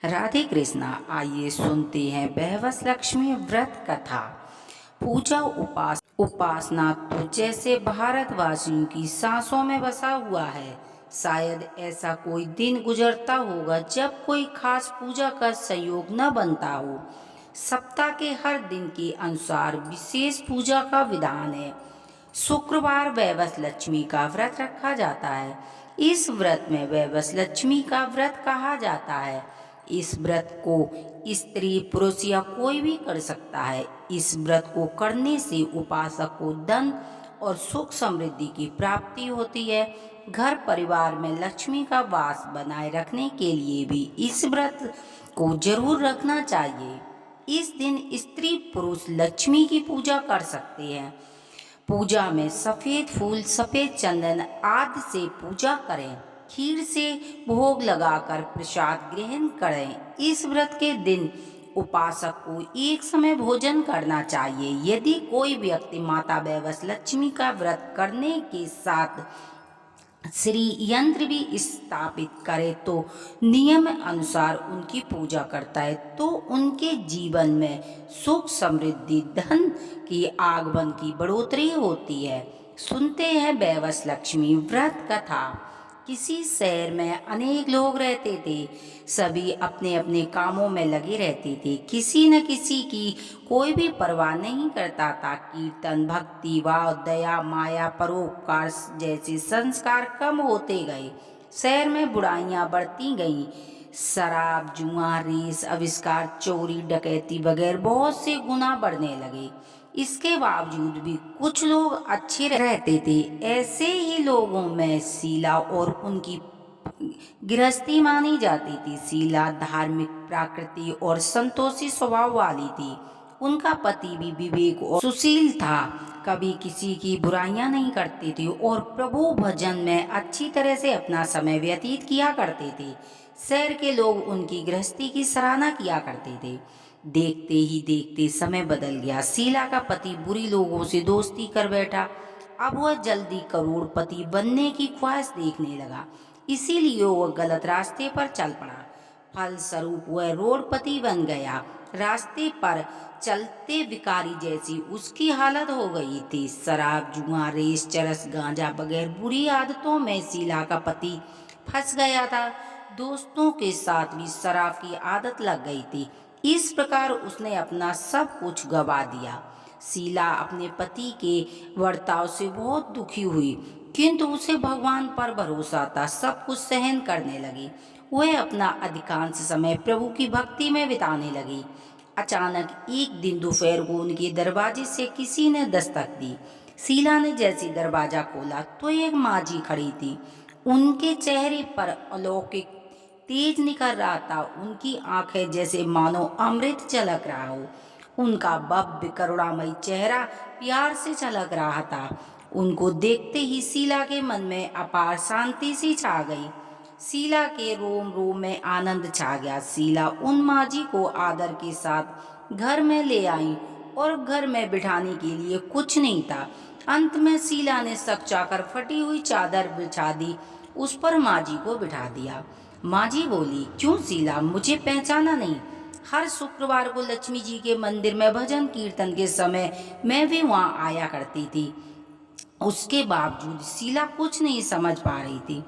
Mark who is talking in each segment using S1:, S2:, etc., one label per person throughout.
S1: राधे कृष्णा। आइए सुनते हैं बेहवस लक्ष्मी व्रत कथा। पूजा उपासना तो जैसे भारतवासियों की सांसों में बसा हुआ है। शायद ऐसा कोई दिन गुजरता होगा जब कोई खास पूजा का संयोग न बनता हो। सप्ताह के हर दिन के अनुसार विशेष पूजा का विधान है। शुक्रवार वैवस लक्ष्मी का व्रत रखा जाता है। इस व्रत में वैवस लक्ष्मी का व्रत कहा जाता है। इस व्रत को स्त्री पुरुष या कोई भी कर सकता है। इस व्रत को करने से उपासक को धन और सुख समृद्धि की प्राप्ति होती है। घर परिवार में लक्ष्मी का वास बनाए रखने के लिए भी इस व्रत को जरूर रखना चाहिए। इस दिन स्त्री पुरुष लक्ष्मी की पूजा कर सकते हैं। पूजा में सफेद फूल सफेद चंदन आदि से पूजा करें। खीर से भोग लगाकर प्रसाद ग्रहण करें। इस व्रत के दिन उपासक को एक समय भोजन करना चाहिए। यदि कोई व्यक्ति माता वैवस लक्ष्मी का व्रत करने के साथ श्री यंत्र भी स्थापित करे तो नियम अनुसार उनकी पूजा करता है तो उनके जीवन में सुख समृद्धि धन की आगमन की बढ़ोतरी होती है। सुनते हैं वैवस लक्ष्मी व्रत कथा। किसी शहर में अनेक लोग रहते थे। सभी अपने अपने कामों में लगे रहते थे। किसी न किसी की कोई भी परवाह नहीं करता था। कीर्तन भक्ति भाव दया माया परोपकार जैसे संस्कार कम होते गए। शहर में बुराइयां बढ़ती गईं। शराब जुआ रेस आविष्कार चोरी डकैती वगैरह बहुत से गुना बढ़ने लगे। इसके बावजूद भी कुछ लोग अच्छे रहते थे। ऐसे ही लोगों में शीला और उनकी गृहस्थी मानी जाती थी। शीला धार्मिक प्रकृति और संतोषी स्वभाव वाली थी। उनका पति भी विवेक और सुशील था। कभी किसी की बुराइयां नहीं करते थे और प्रभु भजन में अच्छी तरह से अपना समय व्यतीत किया करते थे। शहर के लोग उनकी गृहस्थी की सराहना किया करते थे। देखते ही देखते समय बदल गया। शीला का पति बुरी लोगों से दोस्ती कर बैठा। अब वह जल्दी करोड़पति बनने की ख्वाहिश देखने लगा। इसीलिए वह गलत रास्ते पर चल पड़ा। फलस्वरूप वह रोडपति बन गया। रास्ते पर चलते भिखारी जैसी उसकी हालत हो गई थी। शराब जुआ रेस चरस गांजा वगैरह बुरी आदतों में शीला का पति फंस गया था। दोस्तों के साथ भी शराब की आदत लग गई थी। इस प्रकार उसने अपना सब कुछ गवा दिया। शीला अपने पति के बर्ताव से बहुत दुखी हुई, किंतु उसे भगवान पर भरोसा था। सब कुछ सहन करने लगी। वह अपना अधिकांश समय प्रभु की भक्ति में बिताने लगी। अचानक एक दिन दोपहर को उनके दरवाजे से किसी ने दस्तक दी। शीला ने जैसे दरवाजा खोला तो एक माँ जी खड़ी थी। उनके चेहरे पर अलौकिक तेज निकल रहा था। उनकी आंखें जैसे मानो अमृत झलक रहा हो। उनका भव्य करुणामयी चेहरा प्यार से झलक रहा था। उनको देखते ही शीला के मन में अपार शांति सी छा गई। शीला के रोम रोम में आनंद छा गया। शीला उन माँ जी को आदर के साथ घर में ले आई और घर में बिठाने के लिए कुछ नहीं था। अंत में शीला ने शक चाकर फटी हुई चादर बिछा दी। उस पर माँ जी को बिठा दिया। माँ जी बोली, क्यों शीला, मुझे पहचाना नहीं? हर शुक्रवार को लक्ष्मी जी के मंदिर में भजन कीर्तन के समय मैं भी वहाँ आया करती थी। उसके बावजूद शीला कुछ नहीं समझ पा रही थी।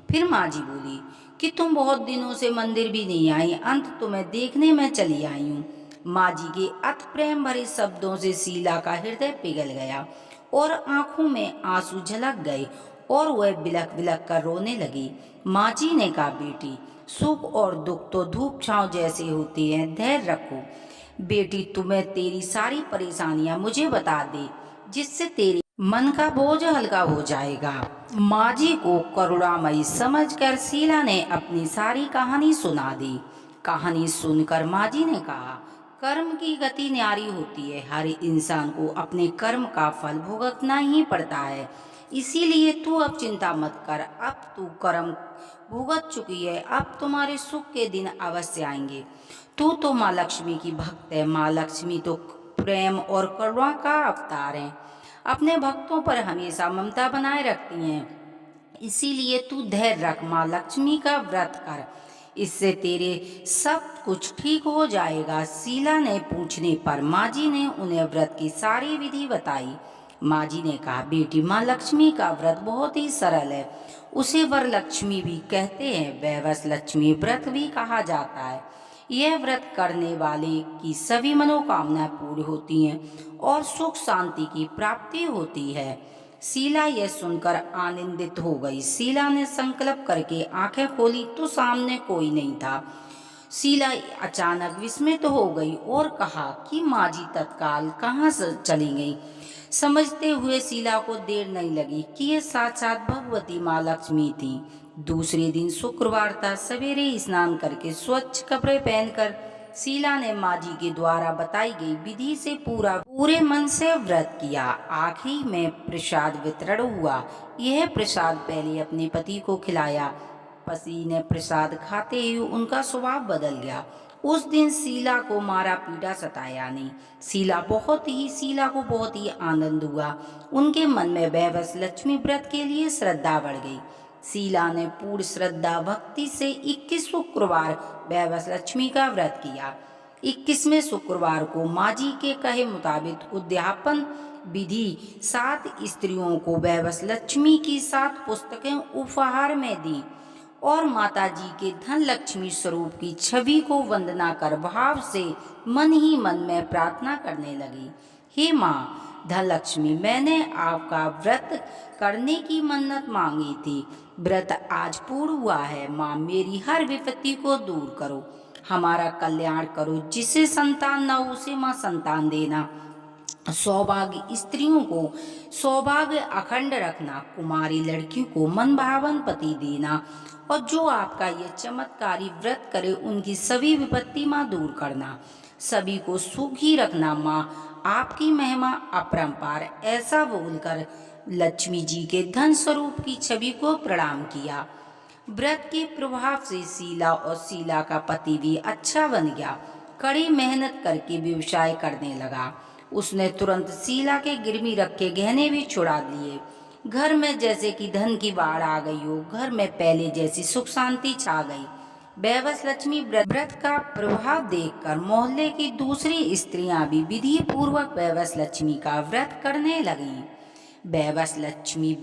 S1: फिर माँ जी बोली कि तुम बहुत दिनों से मंदिर भी नहीं आई, अंत तुम्हें देखने में चली आई हूँ। माँ जी के अति प्रेम भरे शब्दों से शीला का हृदय पिघल गया और आंखों में आंसू झलक गए और वह बिलख बिलख कर रोने लगी। माँ जी ने कहा, बेटी, सुख और दुख तो धूप छांव जैसे होते हैं, धैर्य रखो। बेटी, तुम्हें तेरी सारी परेशानियां मुझे बता दे, जिससे तेरी मन का बोझ हल्का हो जाएगा। माँ जी को करुणामयी समझकर शीला ने अपनी सारी कहानी सुना दी। कहानी सुनकर माँ जी ने कहा, कर्म की गति न्यारी होती है। हर इंसान को अपने कर्म का फल भुगतना ही पड़ता है। इसीलिए तू अब चिंता मत कर। अब तू कर्म भुगत चुकी है। अब तुम्हारे सुख के दिन अवश्य आएंगे। तू तो माँ लक्ष्मी की भक्त है। माँ लक्ष्मी तो प्रेम और करुणा का अवतार है। अपने भक्तों पर हमेशा ममता बनाए रखती हैं। इसीलिए तू धैर्य रख, माँ लक्ष्मी का व्रत कर। इससे तेरे सब कुछ ठीक हो जाएगा। शीला ने पूछने पर माँ जी ने उन्हें व्रत की सारी विधि बताई। माँ जी ने कहा, बेटी, माँ लक्ष्मी का व्रत बहुत ही सरल है। उसे वरलक्ष्मी भी कहते हैं, वैवस लक्ष्मी व्रत भी कहा जाता है। यह व्रत करने वाले की सभी मनोकामनाएं पूरी होती हैं और सुख शांति की प्राप्ति होती है। शीला यह सुनकर आनंदित हो गई। शीला ने संकल्प करके आंखें खोली तो सामने कोई नहीं था। शीला अचानक विस्मित हो गई और कहा कि माँ जी तत्काल कहाँ से चली गई। समझते हुए शीला को देर नहीं लगी कि यह साक्षात भगवती माँ लक्ष्मी थी। दूसरे दिन शुक्रवार था। सवेरे स्नान करके स्वच्छ कपड़े पहनकर शीला ने माँ जी के द्वारा बताई गई विधि से पूरे मन से व्रत किया। आखिरी में प्रसाद वितरण हुआ। यह प्रसाद पहले अपने पति को खिलाया। पति ने प्रसाद खाते ही उनका स्वभाव बदल गया। उस दिन शीला को मारा पीटा सताया नहीं। शीला को बहुत ही आनंद हुआ। उनके मन में वैवस लक्ष्मी व्रत के लिए श्रद्धा बढ़ गई। शीला ने पूर्ण श्रद्धा भक्ति से 21 शुक्रवार वैवस लक्ष्मी का व्रत किया। 21वें शुक्रवार को माँ जी के कहे मुताबिक उद्यापन विधि 7 स्त्रियों को वैवस लक्ष्मी की 7 पुस्तकें उपहार में दी और माता जी के धन लक्ष्मी स्वरूप की छवि को वंदना कर भाव से मन ही मन में प्रार्थना करने लगी। हे माँ धन लक्ष्मी, मैंने आपका व्रत करने की मन्नत मांगी थी। व्रत आज पूर्ण हुआ है। माँ, मेरी हर विपत्ति को दूर करो, हमारा कल्याण करो। जिसे संतान न हो उसे माँ संतान देना। सौभाग्य स्त्रियों को सौभाग्य अखंड रखना। कुमारी लड़की को मन भावन पति देना। और जो आपका ये चमत्कारी व्रत करे उनकी सभी विपत्ति माँ दूर करना। सभी को सुखी रखना। माँ, आपकी महिमा अपरंपार। ऐसा बोलकर लक्ष्मी जी के धन स्वरूप की छवि को प्रणाम किया। व्रत के प्रभाव से शीला और शीला का पति भी अच्छा बन गया। कड़ी मेहनत करके व्यवसाय करने लगा। उसने तुरंत शीला के गिरवी रखे गहने भी छुड़ा लिए। घर में जैसे कि धन की बाढ़ आ गई हो। घर में पहले जैसी सुख शांति छा गई। वैवस लक्ष्मी व्रत का प्रभाव देखकर मोहल्ले की दूसरी स्त्रियां भी विधि पूर्वक वैवस लक्ष्मी का व्रत करने लगी। वैवस लक्ष्मी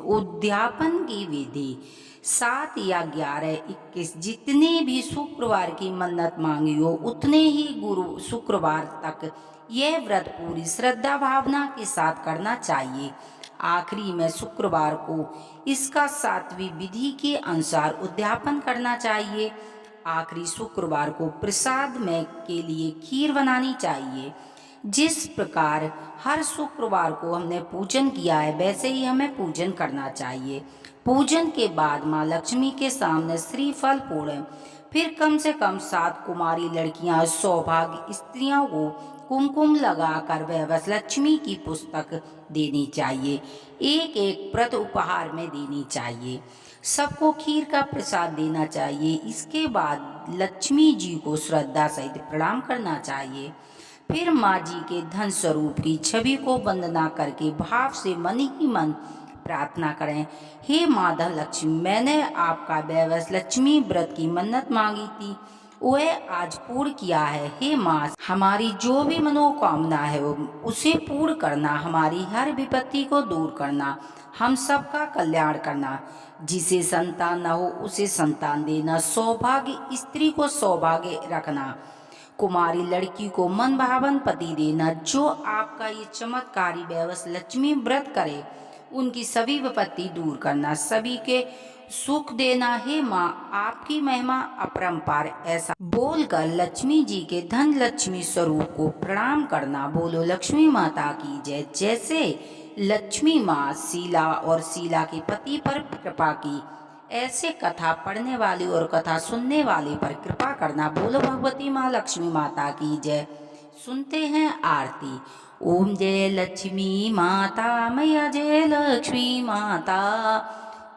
S1: उद्यापन की विधि 7 या 11, 21 जितने भी शुक्रवार की मन्नत मांगी हो उतने ही गुरु शुक्रवार तक यह व्रत पूरी श्रद्धा भावना के साथ करना चाहिए। आखिरी में शुक्रवार को इसका 7वीं विधि के अनुसार उद्यापन करना चाहिए। आखिरी शुक्रवार को प्रसाद में के लिए खीर बनानी चाहिए। जिस प्रकार हर शुक्रवार को हमने पूजन किया है वैसे ही हमें पूजन करना चाहिए। पूजन के बाद माँ लक्ष्मी के सामने श्रीफल फोड़ें। फिर कम से कम 7 कुमारी लड़कियां सौभाग्य स्त्रियों को कुमकुम लगाकर वैवस लक्ष्मी की पुस्तक देनी चाहिए। एक एक व्रत उपहार में देनी चाहिए। सबको खीर का प्रसाद देना चाहिए। इसके बाद लक्ष्मी जी को श्रद्धा सहित प्रणाम करना चाहिए। फिर माँ जी के धन स्वरूप की छवि को वंदना करके भाव से मन ही मन प्रार्थना करें। हे माँ धन लक्ष्मी, मैंने आपका वैवस लक्ष्मी व्रत की मन्नत मांगी थी, वह आज पूर्ण किया है। हे माँ, हमारी जो भी मनोकामना है उसे पूर्ण करना। हमारी हर विपत्ति को दूर करना। हम सबका कल्याण करना। जिसे संतान न हो उसे संतान देना। सौभाग्य स्त्री को सौभाग्य रखना। कुमारी लड़की को मन भावन पति देना। जो आपका ये चमत्कारी वैवस लक्ष्मी व्रत करे उनकी सभी विपत्ति दूर करना, सभी के सुख देना। हे माँ, आपकी महिमा अपरंपार। ऐसा बोलकर लक्ष्मी जी के धन लक्ष्मी स्वरूप को प्रणाम करना। बोलो लक्ष्मी माता की जय। जैसे लक्ष्मी माँ शीला और शीला के पति पर कृपा की, ऐसे कथा पढ़ने वाले और कथा सुनने वाले पर कृपा करना। बोलो भगवती माँ लक्ष्मी माता की जय। सुनते हैं आरती। ओम जय लक्ष्मी माता, मैया जय लक्ष्मी माता,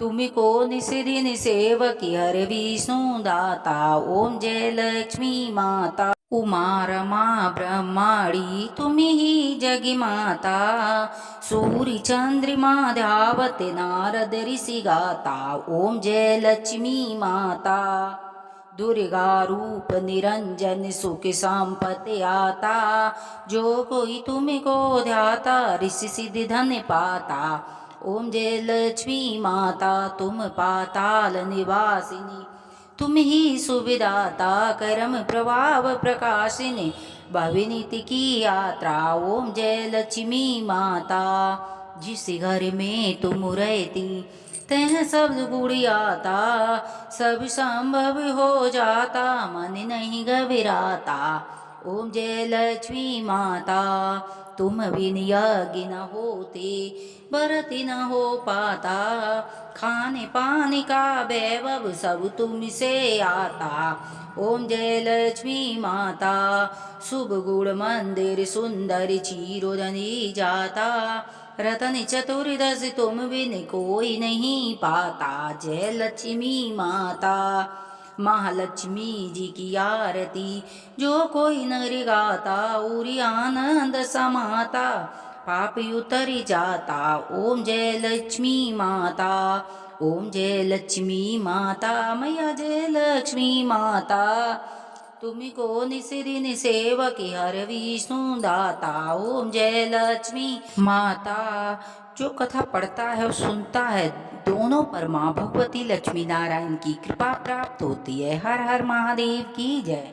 S1: तुमको निषेधि निसेवकी हर विष्णु दाता। ओम जय लक्ष्मी माता, उमा रमा ब्रह्माणी तुम ही जगी माता, सूर्य चंद्रमा धावते नारद ऋषि गाता। ओम जय लक्ष्मी माता। दुर्गा रूप निरंजन सुख संपत्ति आता, जो कोई तुमको ध्याता ऋषि सिद्धि धन पाता। ओम जय लक्ष्मी माता तुम पाताल निवासिनी, तुम ही सुविदाता कर्म प्रभाव प्रकाशिनी, भविनीति की यात्रा। ओम जय लक्ष्मी माता, जिस घर में तुम रहती तह सब गुण आता, सब संभव हो जाता मन नहीं घबराता। ओम जय लक्ष्मी माता, तुम बिन यज्ञ न होते व्रत न हो पाता, खाने पानी का वैभव सब तुमसे आता। ओम जय लक्ष्मी माता, शुभ गुण मंदिर सुंदर चिरोधनी जाता, रतन चतुर्दश तुम बिन कोई नहीं पाता। जय लक्ष्मी माता, महालक्ष्मी जी की आरती जो कोई नर गाता, उरी आनंद समाता पाप उतर जाता। ओम जय लक्ष्मी माता, ओम जय लक्ष्मी माता, मैया जय लक्ष्मी माता, तुमको निसिदिन सेवक हर विष्णु दाता। ओम जय लक्ष्मी माता, जो कथा पढ़ता है और सुनता है दोनों पर माँ भगवती लक्ष्मी नारायण की कृपा प्राप्त होती है। हर हर महादेव की जय।